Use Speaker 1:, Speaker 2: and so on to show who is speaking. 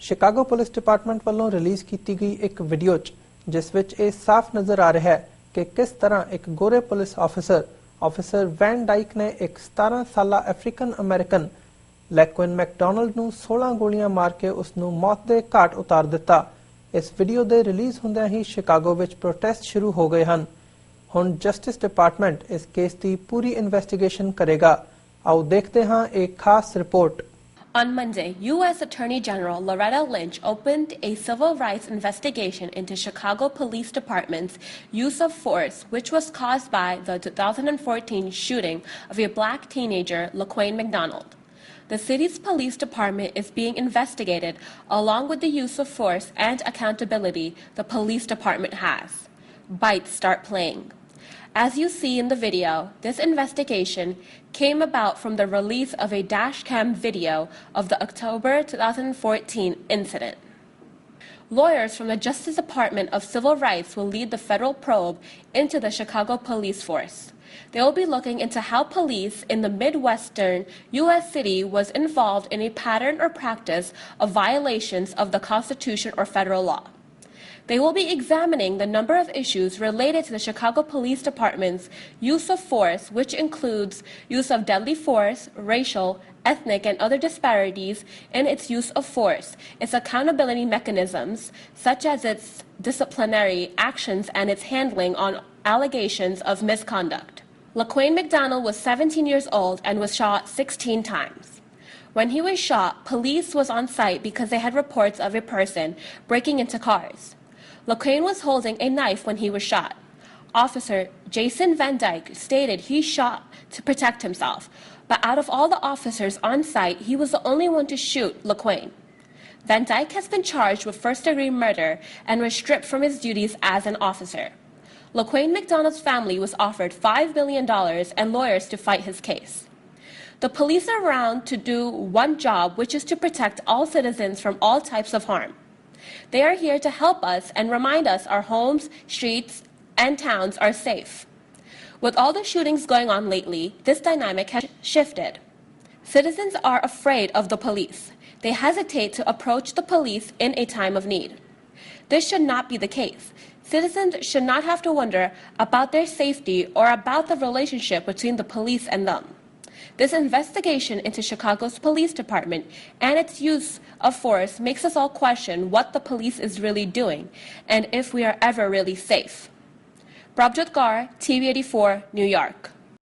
Speaker 1: Chicago police department वालों release की गई एक वीडियो जिस विच ये साफ नजर आ रहा है कि किस तरह एक गोरे पुलिस ऑफिसर वैन डाइक ने एक 17 साला अफ्रीकन अमेरिकन लैक्विन मैकडोनल्ड नूं 16 गोलियां मार के उसनूं मौत दे घाट उतार दिता। इस वीडियो दे रिलीज हुंदियां ही शिकागो विच प्रोटेस्ट शुरू हो गए हैं। हुण जस्टिस डिपार्टमेंट इस केस की पूरी इन्वेस्टिगेशन करेगा। आओ देखते हैं एक खास report.
Speaker 2: On Monday, U.S. Attorney General Loretta Lynch opened a civil rights investigation into Chicago Police Department's use of force, which was caused by the 2014 shooting of a black teenager, Laquan Mcdonald. The city's police department is being investigated along with the use of force and accountability the police department has. Bites start playing. As you see in the video, this investigation came about from the release of a dashcam video of the October 2014 incident. Lawyers from the Justice Department of Civil Rights will lead the federal probe into the Chicago police force. They will be looking into how police in the Midwestern U.S. city was involved in a pattern or practice of violations of the Constitution or federal law. They will be examining the number of issues related to the Chicago Police Department's use of force, which includes use of deadly force, racial, ethnic, and other disparities in its use of force, its accountability mechanisms, such as its disciplinary actions and its handling on allegations of misconduct. Laquan Mcdonald was 17 years old and was shot 16 times. When he was shot, police was on site because they had reports of a person breaking into cars. Laquan was holding a knife when he was shot. Officer Jason Van Dyke stated he shot to protect himself, but out of all the officers on site, he was the only one to shoot Laquan. Van Dyke has been charged with first-degree murder and was stripped from his duties as an officer. Laquan Mcdonald's family was offered $5 million and lawyers to fight his case. The police are around to do one job, which is to protect all citizens from all types of harm. They are here to help us and remind us our homes, streets, and towns are safe. With all the shootings going on lately, this dynamic has shifted. Citizens are afraid of the police. They hesitate to approach the police in a time of need. This should not be the case. Citizens should not have to wonder about their safety or about the relationship between the police and them. This investigation into Chicago's police department and its use of force makes us all question what the police is really doing and if we are ever really safe. Prabjot Gaur, TV84, New York.